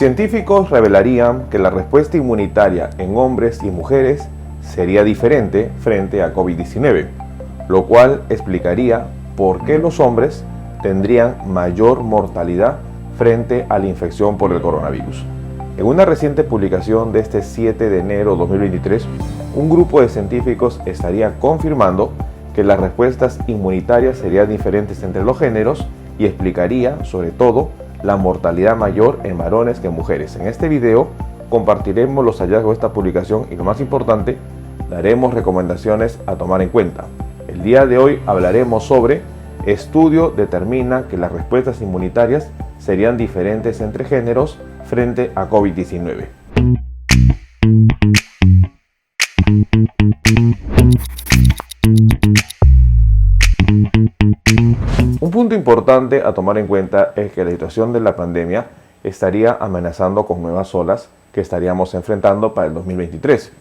Científicos revelarían que la respuesta inmunitaria en hombres y mujeres sería diferente frente a COVID-19, lo cual explicaría por qué los hombres tendrían mayor mortalidad frente a la infección por el coronavirus. En una reciente publicación de este 7 de enero de 2023, un grupo de científicos estaría confirmando que las respuestas inmunitarias serían diferentes entre los géneros y explicaría, sobre todo, la mortalidad mayor en varones que en mujeres. En este video compartiremos los hallazgos de esta publicación y, lo más importante, daremos recomendaciones a tomar en cuenta. El día de hoy hablaremos sobre estudio determina que las respuestas inmunitarias serían diferentes entre géneros frente a COVID-19. Un punto importante a tomar en cuenta es que la situación de la pandemia estaría amenazando con nuevas olas que estaríamos enfrentando para el 2023.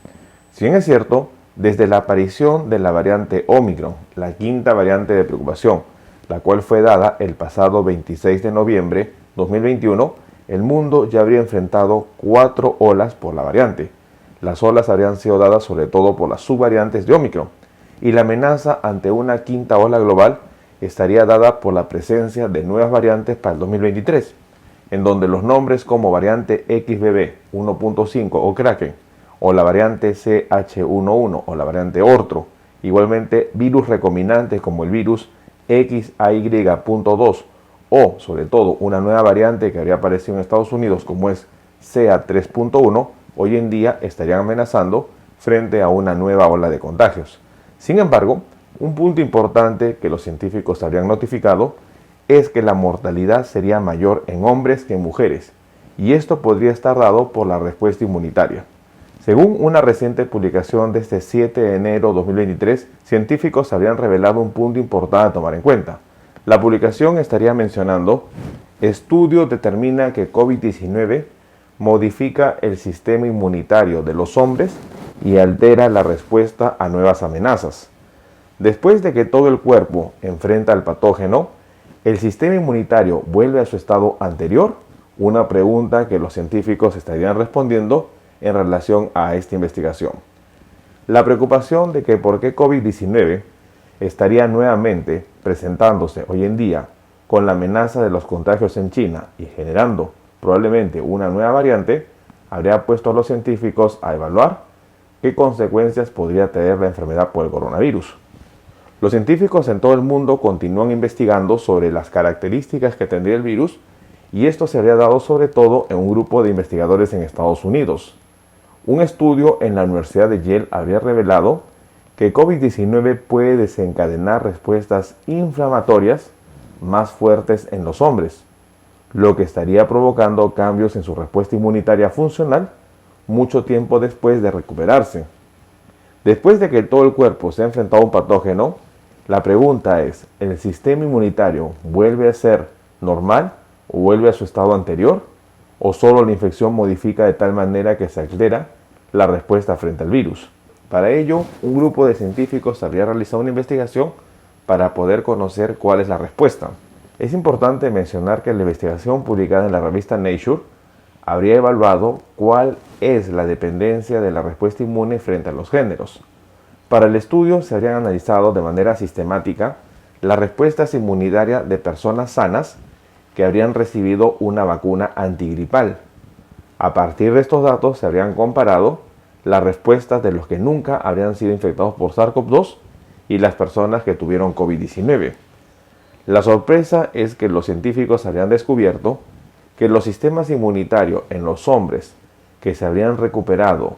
Si bien es cierto, desde la aparición de la variante Omicron, la quinta variante de preocupación, la cual fue dada el pasado 26 de noviembre de 2021, el mundo ya habría enfrentado 4 olas por la variante. Las olas habrían sido dadas sobre todo por las subvariantes de Omicron, y la amenaza ante una quinta ola global estaría dada por la presencia de nuevas variantes para el 2023, en donde los nombres como variante XBB 1.5 o Kraken, o la variante CH11 o la variante Ortro, igualmente virus recombinantes como el virus XAY.2 o sobre todo una nueva variante que habría aparecido en Estados Unidos como es CA3.1, hoy en día estarían amenazando frente a una nueva ola de contagios. Sin embargo, un punto importante que los científicos habrían notificado es que la mortalidad sería mayor en hombres que en mujeres, y esto podría estar dado por la respuesta inmunitaria. Según una reciente publicación de este 7 de enero de 2023, científicos habrían revelado un punto importante a tomar en cuenta. La publicación estaría mencionando: estudio determina que COVID-19 modifica el sistema inmunitario de los hombres y altera la respuesta a nuevas amenazas. Después de que todo el cuerpo enfrenta al patógeno, ¿el sistema inmunitario vuelve a su estado anterior? Una pregunta que los científicos estarían respondiendo en relación a esta investigación. La preocupación de que por qué COVID-19 estaría nuevamente presentándose hoy en día con la amenaza de los contagios en China y generando probablemente una nueva variante, habría puesto a los científicos a evaluar qué consecuencias podría tener la enfermedad por el coronavirus. Los científicos en todo el mundo continúan investigando sobre las características que tendría el virus, y esto se habría dado sobre todo en un grupo de investigadores en Estados Unidos. Un estudio en la Universidad de Yale habría revelado que COVID-19 puede desencadenar respuestas inflamatorias más fuertes en los hombres, lo que estaría provocando cambios en su respuesta inmunitaria funcional mucho tiempo después de recuperarse. Después de que todo el cuerpo se ha enfrentado a un patógeno, la pregunta es: ¿el sistema inmunitario vuelve a ser normal o vuelve a su estado anterior? ¿O solo la infección modifica de tal manera que se altera la respuesta frente al virus? Para ello, un grupo de científicos habría realizado una investigación para poder conocer cuál es la respuesta. Es importante mencionar que la investigación publicada en la revista Nature habría evaluado cuál es la dependencia de la respuesta inmune frente a los géneros. Para el estudio se habrían analizado de manera sistemática las respuestas inmunitarias de personas sanas que habrían recibido una vacuna antigripal. A partir de estos datos se habrían comparado las respuestas de los que nunca habrían sido infectados por SARS-CoV-2 y las personas que tuvieron COVID-19. La sorpresa es que los científicos habrían descubierto que los sistemas inmunitarios en los hombres que se habrían recuperado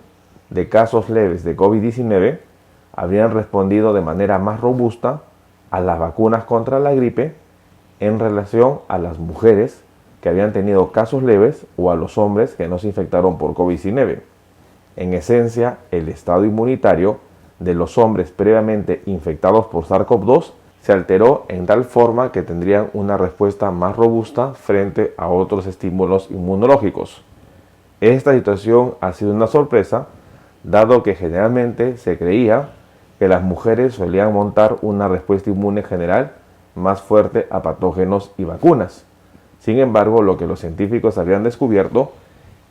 de casos leves de COVID-19 habrían respondido de manera más robusta a las vacunas contra la gripe en relación a las mujeres que habían tenido casos leves o a los hombres que no se infectaron por COVID-19. En esencia, el estado inmunitario de los hombres previamente infectados por SARS-CoV-2 se alteró en tal forma que tendrían una respuesta más robusta frente a otros estímulos inmunológicos. Esta situación ha sido una sorpresa, dado que generalmente se creía que las mujeres solían montar una respuesta inmune general más fuerte a patógenos y vacunas. Sin embargo, lo que los científicos habían descubierto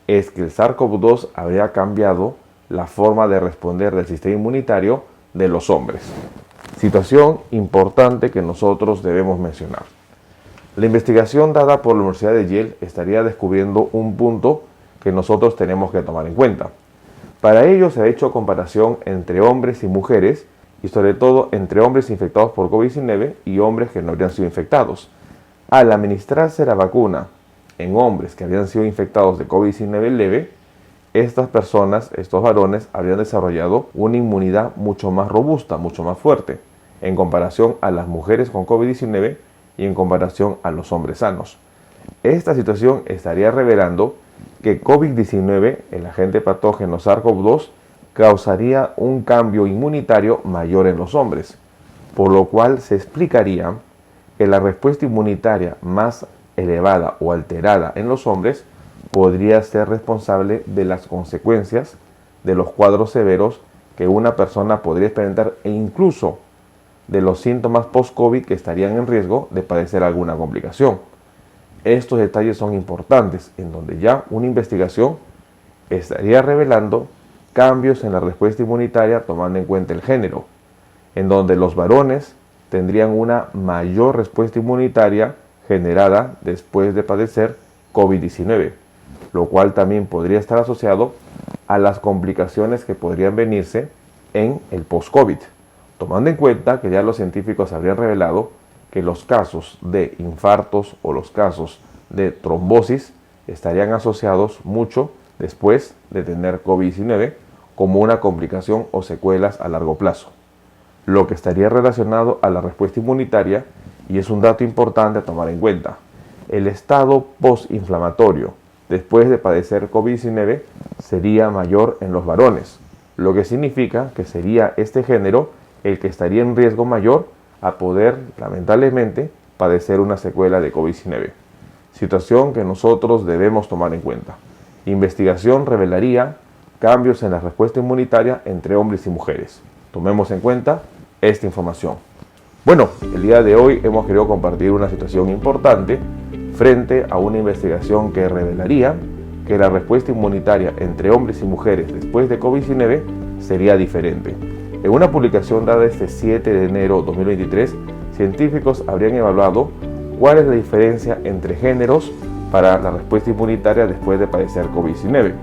es que el SARS-CoV-2 habría cambiado la forma de responder del sistema inmunitario de los hombres. Situación importante que nosotros debemos mencionar. La investigación dada por la Universidad de Yale estaría descubriendo un punto que nosotros tenemos que tomar en cuenta. Para ello se ha hecho comparación entre hombres y mujeres y sobre todo entre hombres infectados por COVID-19 y hombres que no habrían sido infectados. Al administrarse la vacuna en hombres que habían sido infectados de COVID-19 leve, estas personas, estos varones, habrían desarrollado una inmunidad mucho más robusta, mucho más fuerte, en comparación a las mujeres con COVID-19 y en comparación a los hombres sanos. Esta situación estaría revelando que COVID-19, el agente patógeno SARS-CoV-2, causaría un cambio inmunitario mayor en los hombres, por lo cual se explicaría que la respuesta inmunitaria más elevada o alterada en los hombres podría ser responsable de las consecuencias de los cuadros severos que una persona podría experimentar e incluso de los síntomas post-COVID que estarían en riesgo de padecer alguna complicación. Estos detalles son importantes, en donde ya una investigación estaría revelando cambios en la respuesta inmunitaria tomando en cuenta el género, en donde los varones tendrían una mayor respuesta inmunitaria generada después de padecer COVID-19, lo cual también podría estar asociado a las complicaciones que podrían venirse en el post-COVID, tomando en cuenta que ya los científicos habrían revelado que los casos de infartos o los casos de trombosis estarían asociados mucho después de tener COVID-19 como una complicación o secuelas a largo plazo, lo que estaría relacionado a la respuesta inmunitaria y es un dato importante a tomar en cuenta. El estado postinflamatorio después de padecer COVID-19 sería mayor en los varones, lo que significa que sería este género el que estaría en riesgo mayor a poder, lamentablemente, padecer una secuela de COVID-19. Situación que nosotros debemos tomar en cuenta. Investigación revelaría cambios en la respuesta inmunitaria entre hombres y mujeres. Tomemos en cuenta esta información. Bueno, el día de hoy hemos querido compartir una situación importante frente a una investigación que revelaría que la respuesta inmunitaria entre hombres y mujeres después de COVID-19 sería diferente. En una publicación dada este 7 de enero de 2023, científicos habrían evaluado cuál es la diferencia entre géneros para la respuesta inmunitaria después de padecer COVID-19.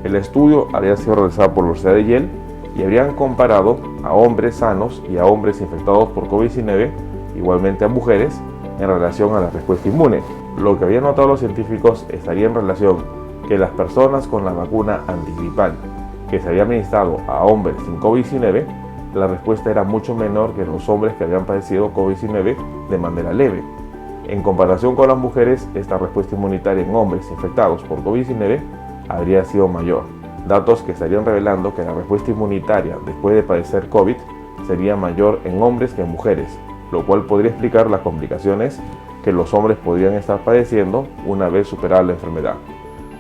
El estudio habría sido realizado por la Universidad de Yale y habrían comparado a hombres sanos y a hombres infectados por COVID-19, igualmente a mujeres, en relación a la respuesta inmune. Lo que habían notado los científicos estaría en relación que las personas con la vacuna antigripal que se había administrado a hombres sin COVID-19, la respuesta era mucho menor que en los hombres que habían padecido COVID-19 de manera leve. En comparación con las mujeres, esta respuesta inmunitaria en hombres infectados por COVID-19 habría sido mayor. Datos que estarían revelando que la respuesta inmunitaria después de padecer COVID sería mayor en hombres que en mujeres, lo cual podría explicar las complicaciones que los hombres podrían estar padeciendo una vez superada la enfermedad.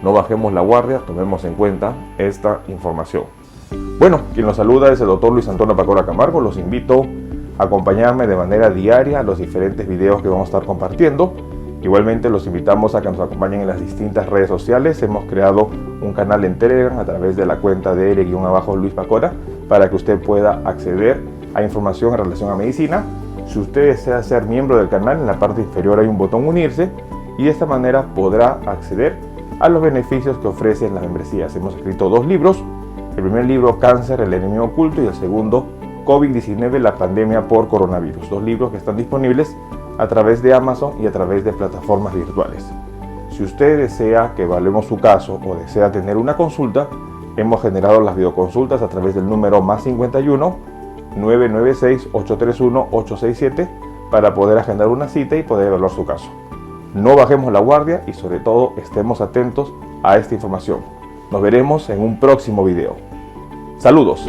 No bajemos la guardia, tomemos en cuenta esta información. Bueno, quien los saluda es el doctor Luis Antonio Pacora Camargo. Los invito a acompañarme de manera diaria a los diferentes videos que vamos a estar compartiendo. Igualmente los invitamos a que nos acompañen en las distintas redes sociales. Hemos creado un canal en Telegram a través de la cuenta de Luis Pacora para que usted pueda acceder a información en relación a medicina. Si usted desea ser miembro del canal, en la parte inferior hay un botón unirse y de esta manera podrá acceder a los beneficios que ofrecen las membresías. Hemos escrito 2 libros, el primer libro Cáncer, el enemigo oculto, y el segundo COVID-19, la pandemia por coronavirus. 2 libros que están disponibles a través de Amazon y a través de plataformas virtuales. Si usted desea que evaluemos su caso o desea tener una consulta, hemos generado las videoconsultas a través del número +51 996 831 867 para poder agendar una cita y poder evaluar su caso. No bajemos la guardia y sobre todo estemos atentos a esta información. Nos veremos en un próximo video. Saludos.